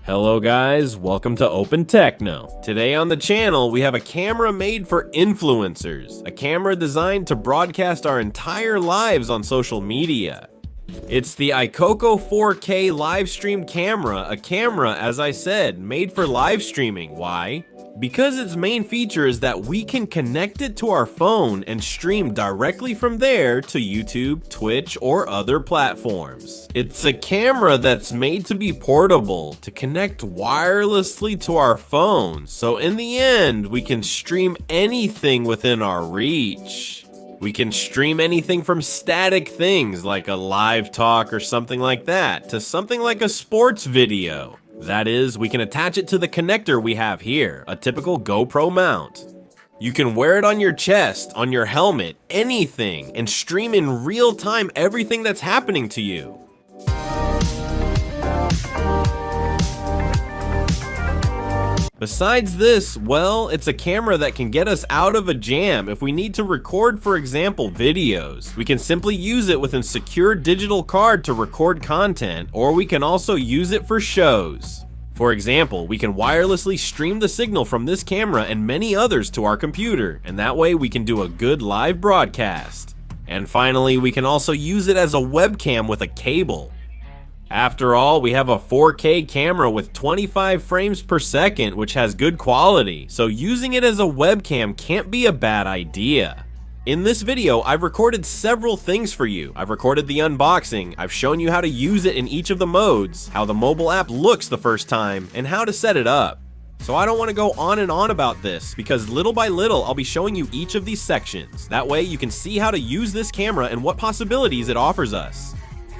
Hello guys, welcome to Open Techno. Today on the channel, we have a camera made for influencers. A camera designed to broadcast our entire lives on social media. It's the AICOCO 4K live stream camera, a camera, as I said, made for live streaming. Why? Because its main feature is that we can connect it to our phone and stream directly from there to YouTube, Twitch, or other platforms. It's a camera that's made to be portable, to connect wirelessly to our phone, so in the end, we can stream anything within our reach. We can stream anything from static things like a live talk or something like that, to something like a sports video. That is, we can attach it to the connector we have here, a typical GoPro mount. You can wear it on your chest, on your helmet, anything, and stream in real time everything that's happening to you. Besides this, well, it's a camera that can get us out of a jam if we need to record, for example, videos. We can simply use it with a secure digital card to record content, or we can also use it for shows. For example, we can wirelessly stream the signal from this camera and many others to our computer, and that way we can do a good live broadcast. And finally, we can also use it as a webcam with a cable. After all, we have a 4K camera with 25 frames per second, which has good quality, so using it as a webcam can't be a bad idea. In this video, I've recorded several things for you. I've recorded the unboxing, I've shown you how to use it in each of the modes, how the mobile app looks the first time, and how to set it up. So I don't want to go on and on about this, because little by little, I'll be showing you each of these sections. That way you can see how to use this camera and what possibilities it offers us.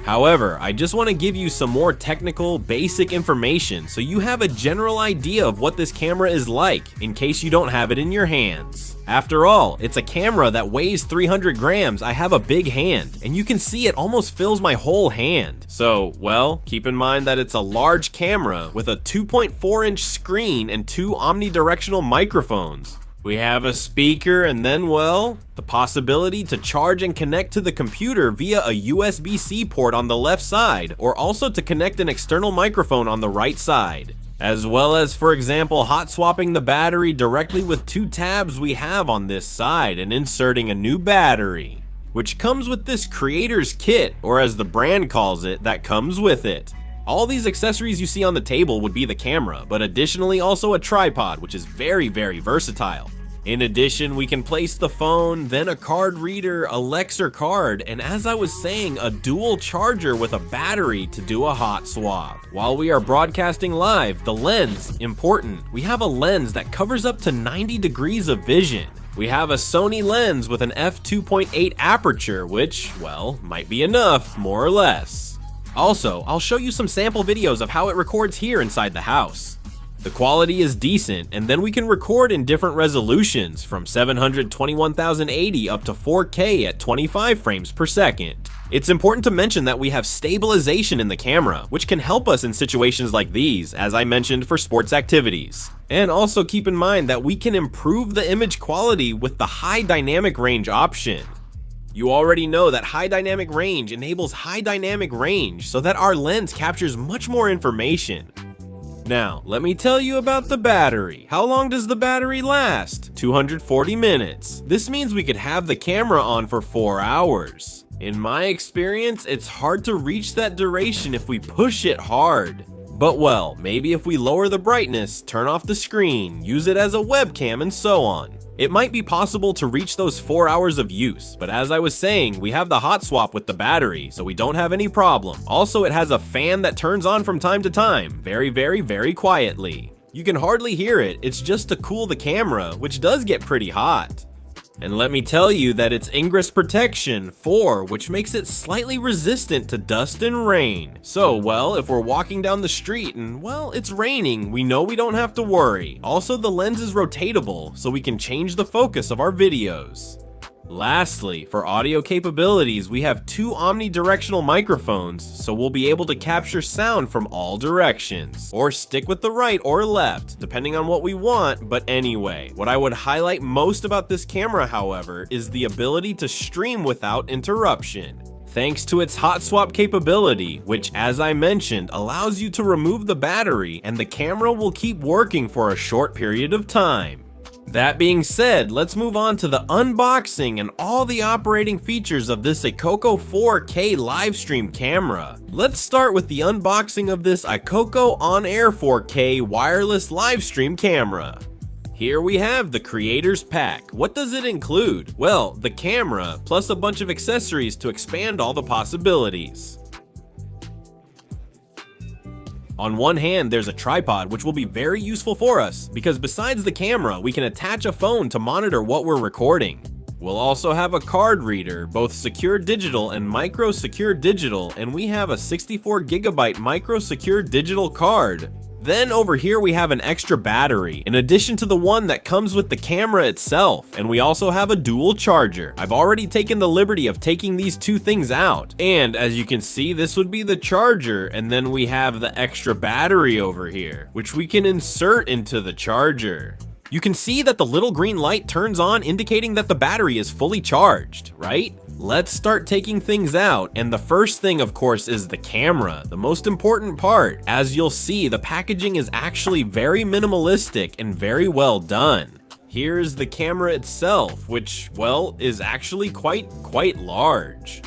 However, I just want to give you some more technical, basic information so you have a general idea of what this camera is like, in case you don't have it in your hands. After all, it's a camera that weighs 300 grams, I have a big hand, and you can see it almost fills my whole hand. So, well, keep in mind that it's a large camera with a 2.4-inch screen and two omnidirectional microphones. We have a speaker and then, well, the possibility to charge and connect to the computer via a USB-C port on the left side, or also to connect an external microphone on the right side. As well as, for example, hot swapping the battery directly with two tabs we have on this side and inserting a new battery, which comes with this creator's kit, or as the brand calls it, that comes with it. All these accessories you see on the table would be the camera, but additionally also a tripod, which is very versatile. In addition, we can place the phone, then a card reader, a Lexer card, and as I was saying, a dual charger with a battery to do a hot swap. While we are broadcasting live, the lens, important. We have a lens that covers up to 90 degrees of vision. We have a Sony lens with an f2.8 aperture, which, well, might be enough, more or less. Also, I'll show you some sample videos of how it records here inside the house. The quality is decent, and then we can record in different resolutions, from 720x1080 up to 4K at 25 frames per second. It's important to mention that we have stabilization in the camera, which can help us in situations like these, as I mentioned, for sports activities. And also keep in mind that we can improve the image quality with the high dynamic range option. You already know that high dynamic range enables high dynamic range so that our lens captures much more information. Now, let me tell you about the battery. How long does the battery last? 240 minutes. This means we could have the camera on for 4 hours. In my experience, it's hard to reach that duration if we push it hard. But well, maybe if we lower the brightness, turn off the screen, use it as a webcam, and so on. It might be possible to reach those 4 hours of use, but as I was saying, we have the hot swap with the battery, so we don't have any problem. Also, it has a fan that turns on from time to time, very quietly. You can hardly hear it, it's just to cool the camera, which does get pretty hot. And let me tell you that it's ingress protection 4, which makes it slightly resistant to dust and rain. So, well, if we're walking down the street and, well, it's raining, we know we don't have to worry. Also, the lens is rotatable, so we can change the focus of our videos. Lastly, for audio capabilities, we have two omnidirectional microphones, so we'll be able to capture sound from all directions, or stick with the right or left, depending on what we want. But anyway, what I would highlight most about this camera, however, is the ability to stream without interruption. thanks to its hot swap capability, which, as I mentioned, allows you to remove the battery and the camera will keep working for a short period of time. That being said, let's move on to the unboxing and all the operating features of this AICOCO 4K LiveStream camera. Let's start with the unboxing of this AICOCO On-Air 4K wireless LiveStream camera. Here we have the creator's pack. What does it include? Well, the camera, plus a bunch of accessories to expand all the possibilities. On one hand, there's a tripod, which will be very useful for us, because besides the camera, we can attach a phone to monitor what we're recording. We'll also have a card reader, both secure digital and micro secure digital, and we have a 64GB micro secure digital card. Then over here we have an extra battery, in addition to the one that comes with the camera itself, and we also have a dual charger. I've already taken the liberty of taking these two things out, and as you can see, this would be the charger, and then we have the extra battery over here, which we can insert into the charger. You can see that the little green light turns on, indicating that the battery is fully charged, right? Let's start taking things out, and the first thing, of course, is the camera, the most important part. As you'll see, the packaging is actually very minimalistic and very well done. Here's the camera itself, which, well, is actually quite large.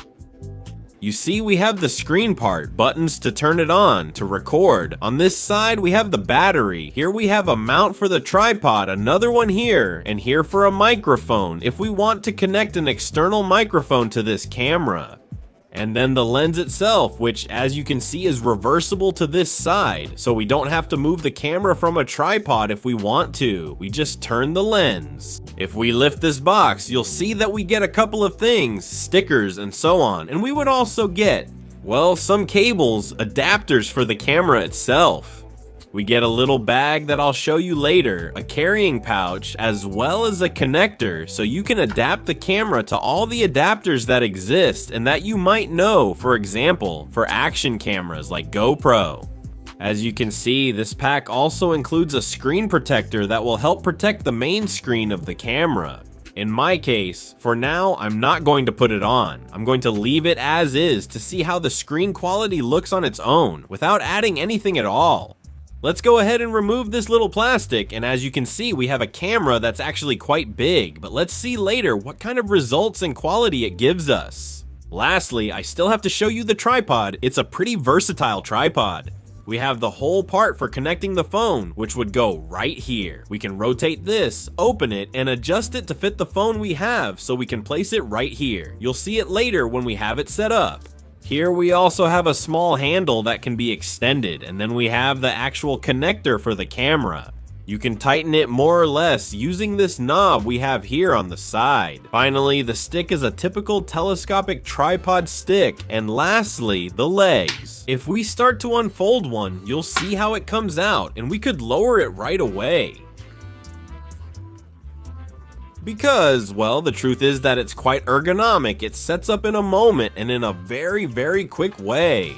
You see, we have the screen part, buttons to turn it on, to record. On this side, we have the battery. Here we have a mount for the tripod, another one here, and here for a microphone, if we want to connect an external microphone to this camera. And then the lens itself, which as you can see is reversible to this side, so we don't have to move the camera from a tripod if we want to. We just turn the lens. If we lift this box, you'll see that we get a couple of things, stickers and so on, and we would also get, well, some cables, adapters for the camera itself. We get a little bag that I'll show you later, a carrying pouch, as well as a connector, so you can adapt the camera to all the adapters that exist and that you might know, for example, for action cameras like GoPro. As you can see, this pack also includes a screen protector that will help protect the main screen of the camera. In my case, for now, I'm not going to put it on. I'm going to leave it as is to see how the screen quality looks on its own, without adding anything at all. Let's go ahead and remove this little plastic, and as you can see, we have a camera that's actually quite big, but let's see later what kind of results and quality it gives us. Lastly, I still have to show you the tripod. It's a pretty versatile tripod. We have the whole part for connecting the phone, which would go right here. We can rotate this, open it, and adjust it to fit the phone we have, so we can place it right here. You'll see it later when we have it set up. Here we also have a small handle that can be extended, and then we have the actual connector for the camera. You can tighten it more or less using this knob we have here on the side. Finally, the stick is a typical telescopic tripod stick, and lastly, the legs. If we start to unfold one, you'll see how it comes out, and we could lower it right away. Because, well, the truth is that it's quite ergonomic. It sets up in a moment and in a very quick way.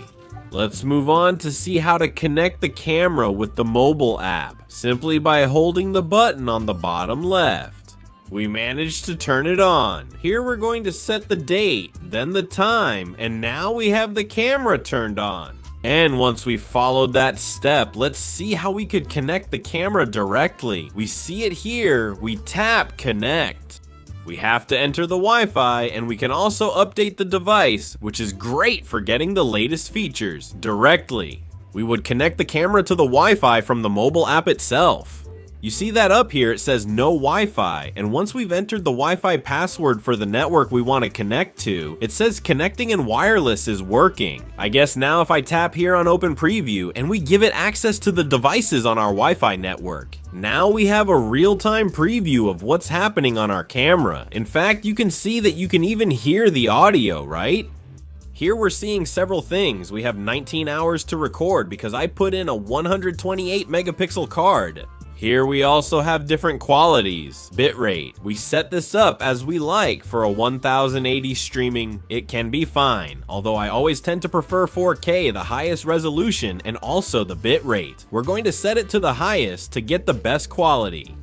Let's move on to see how to connect the camera with the mobile app, simply by holding the button on the bottom left. We managed to turn it on. Here we're going to set the date, then the time, and now we have the camera turned on. And once we've followed that step, let's see how we could connect the camera directly. We see it here, we tap connect. We have to enter the Wi-Fi, and we can also update the device, which is great for getting the latest features directly. We would connect the camera to the Wi-Fi from the mobile app itself. You see that up here, it says no Wi-Fi, and once we've entered the Wi-Fi password for the network we want to connect to, it says connecting in wireless is working. I guess now if I tap here on open preview and we give it access to the devices on our Wi-Fi network, now we have a real-time preview of what's happening on our camera. In fact, you can see that you can even hear the audio, right? Here we're seeing several things. We have 19 hours to record because I put in a 128 megapixel card. Here we also have different qualities, bitrate. We set this up as we like. For a 1080 streaming, it can be fine, although I always tend to prefer 4K, the highest resolution, and also the bitrate. We're going to set it to the highest to get the best quality.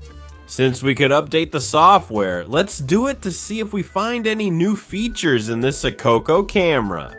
Since we could update the software, let's do it to see if we find any new features in this AICOCO camera.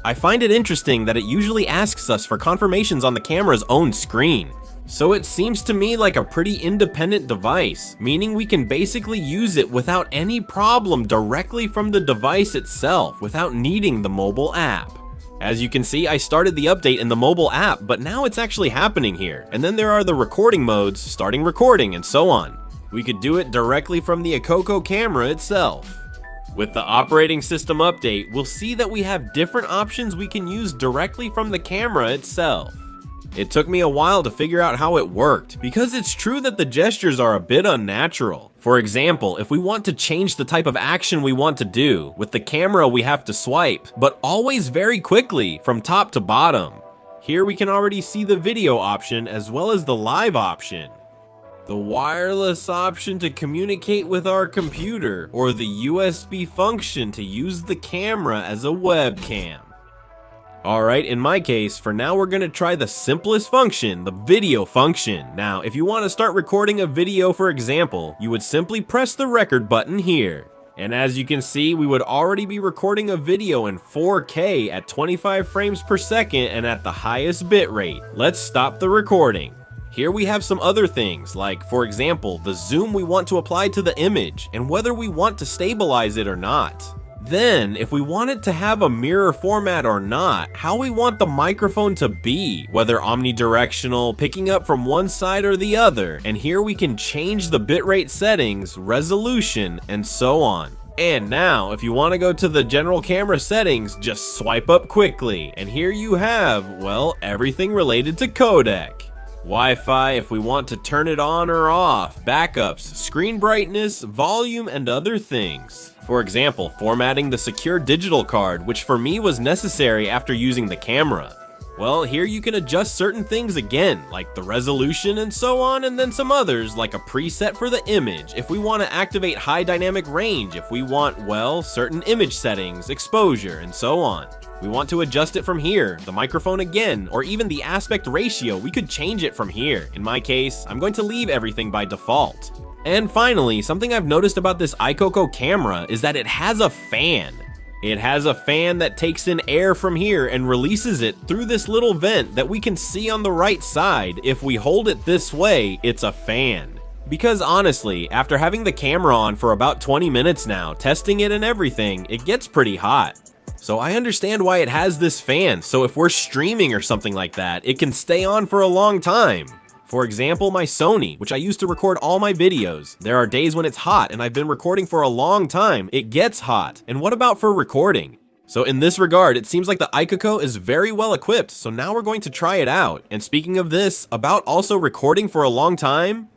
I find it interesting that it usually asks us for confirmations on the camera's own screen. So it seems to me like a pretty independent device, meaning we can basically use it without any problem directly from the device itself without needing the mobile app. As you can see, I started the update in the mobile app, but now it's actually happening here. And then there are the recording modes, starting recording, and so on. We could do it directly from the AICOCO camera itself. With the operating system update, we'll see that we have different options we can use directly from the camera itself. It took me a while to figure out how it worked, because it's true that the gestures are a bit unnatural. For example, if we want to change the type of action we want to do, with the camera we have to swipe, but always very quickly, from top to bottom. Here we can already see the video option as well as the live option. The wireless option to communicate with our computer, or the USB function to use the camera as a webcam. Alright, in my case, for now we're gonna try the simplest function, the video function. Now, if you want to start recording a video, for example, you would simply press the record button here. And as you can see, we would already be recording a video in 4K at 25 frames per second and at the highest bitrate. Let's stop the recording. Here we have some other things, like, for example, the zoom we want to apply to the image, and whether we want to stabilize it or not. Then, if we want it to have a mirror format or not, how we want the microphone to be, whether omnidirectional, picking up from one side or the other, and here we can change the bitrate settings, resolution, and so on. And now, if you want to go to the general camera settings, just swipe up quickly, and here you have, well, everything related to codec. Wi-Fi if we want to turn it on or off, backups, screen brightness, volume, and other things. For example, formatting the secure digital card, which for me was necessary after using the camera. Well, here you can adjust certain things again, like the resolution and so on, and then some others, like a preset for the image, if we want to activate high dynamic range, if we want, well, certain image settings, exposure, and so on. We want to adjust it from here, the microphone again, or even the aspect ratio, we could change it from here. In my case, I'm going to leave everything by default. And finally, something I've noticed about this AICOCO camera is that it has a fan. It has a fan that takes in air from here and releases it through this little vent that we can see on the right side. If we hold it this way, it's a fan. Because honestly, after having the camera on for about 20 minutes now, testing it and everything, it gets pretty hot. So I understand why it has this fan, so if we're streaming or something like that, it can stay on for a long time. For example, my Sony, which I use to record all my videos. There are days when it's hot and I've been recording for a long time. It gets hot. And what about for recording? So in this regard, it seems like the AICOCO is very well equipped, so now we're going to try it out. And speaking of this, about also recording for a long time,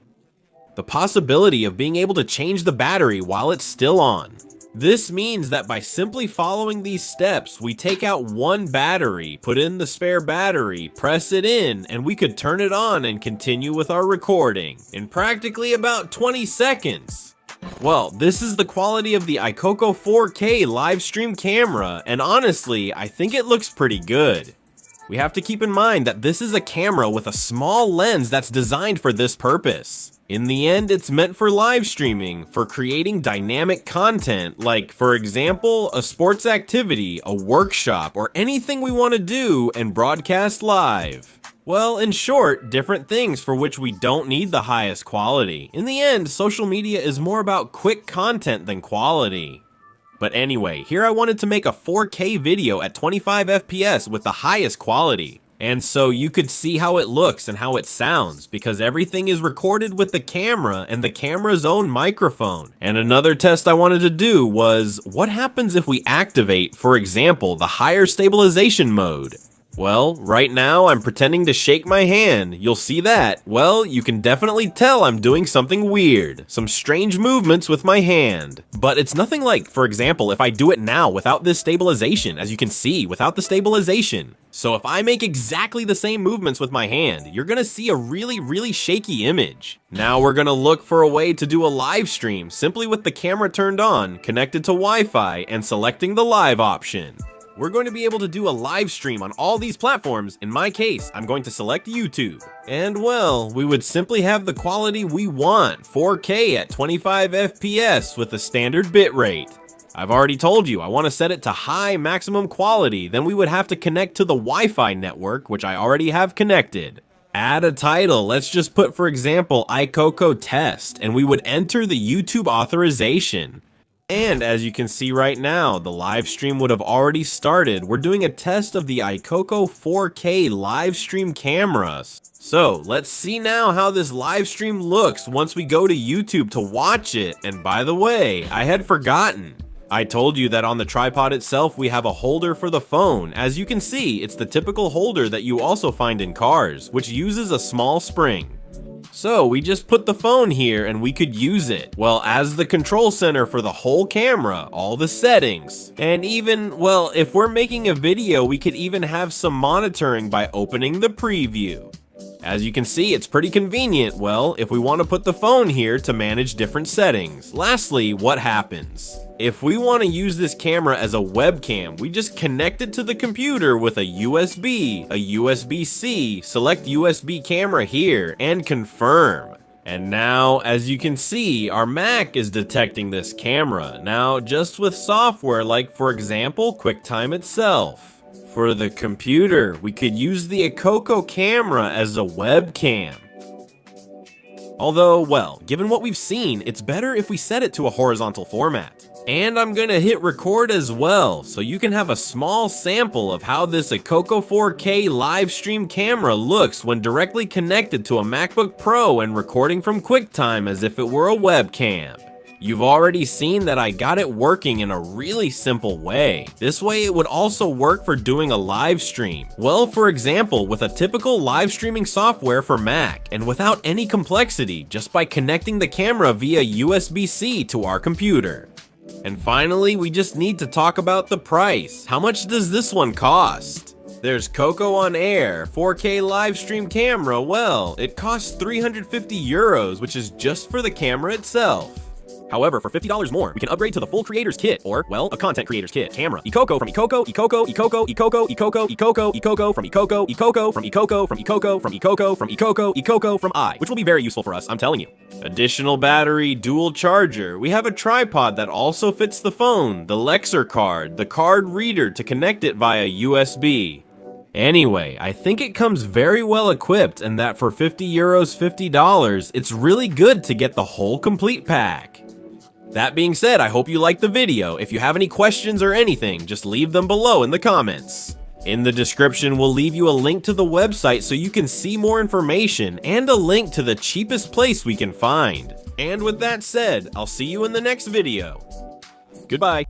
the possibility of being able to change the battery while it's still on. This means that by simply following these steps, we take out one battery, put in the spare battery, press it in, and we could turn it on and continue with our recording in practically about 20 seconds. Well, this is the quality of the AICOCO 4K LiveStream camera, and honestly, I think it looks pretty good. We have to keep in mind that this is a camera with a small lens that's designed for this purpose. In the end, it's meant for live streaming, for creating dynamic content, like, for example, a sports activity, a workshop, or anything we want to do and broadcast live. Well, in short, different things for which we don't need the highest quality. In the end, social media is more about quick content than quality. But anyway, here I wanted to make a 4K video at 25 FPS with the highest quality. And so you could see how it looks and how it sounds, because everything is recorded with the camera and the camera's own microphone. And another test I wanted to do was, what happens if we activate, for example, the higher stabilization mode? Well, right now I'm pretending to shake my hand. You'll see that. Well, you can definitely tell I'm doing something weird. Some strange movements with my hand. But it's nothing like, for example, if I do it now without this stabilization, as you can see, without the stabilization. So if I make exactly the same movements with my hand, you're gonna see a really shaky image. Now we're gonna look for a way to do a live stream simply with the camera turned on, connected to Wi-Fi, and selecting the live option. we're going to be able to do a live stream on all these platforms. In my case, I'm going to select YouTube. And well, we would simply have the quality we want, 4K at 25 FPS with a standard bitrate. I've already told you I want to set it to high maximum quality, then we would have to connect to the Wi-Fi network, which I already have connected. Add a title, let's just put for example AICOCO test, and we would enter the YouTube authorization. And as you can see right now, the live stream would have already started. We're doing a test of the AICOCO 4K live stream cameras. So let's see now how this live stream looks once we go to YouTube to watch it. And by the way, I had forgotten. I told you that on the tripod itself we have a holder for the phone. As you can see, it's the typical holder that you also find in cars, which uses a small spring. So we just put the phone here and we could use it, well, as the control center for the whole camera, all the settings. And even, well, if we're making a video, we could even have some monitoring by opening the preview. As you can see, it's pretty convenient, well, if we want to put the phone here to manage different settings. Lastly, what happens? If we want to use this camera as a webcam, we just connect it to the computer with a USB, a USB-C, select USB camera here, and confirm. And now, as you can see, our Mac is detecting this camera. Now, just with software like, for example, QuickTime itself. For the computer, we could use the AICOCO camera as a webcam. Although, well, given what we've seen, it's better if we set it to a horizontal format. And I'm gonna hit record as well, so you can have a small sample of how this AICOCO 4K live stream camera looks when directly connected to a MacBook Pro and recording from QuickTime as if it were a webcam. You've already seen that I got it working in a really simple way. This way it would also work for doing a live stream. Well, for example, with a typical live streaming software for Mac, and without any complexity, just by connecting the camera via USB-C to our computer. And finally, we just need to talk about the price. How much does this one cost? There's Coco on Air, 4K live stream camera. Well, it costs 350 euros, which is just for the camera itself. However, for $50 more, we can upgrade to the full creator's kit, or, well, a content creator's kit. Camera. AICOCO from AICOCO, AICOCO, AICOCO, AICOCO, AICOCO, AICOCO, AICOCO from AICOCO, AICOCO from AICOCO, from AICOCO, from AICOCO, from AICOCO, AICOCO from I, which will be very useful for us, I'm telling you. Additional battery, dual charger. We have a tripod that also fits the phone, the Lexer card, the card reader to connect it via USB. Anyway, I think it comes very well equipped, and that for 50 euros, $50, it's really good to get the whole complete pack. That being said, I hope you liked the video. If you have any questions or anything, just leave them below in the comments. In the description, we'll leave you a link to the website so you can see more information, and a link to the cheapest place we can find. And with that said, I'll see you in the next video. Goodbye.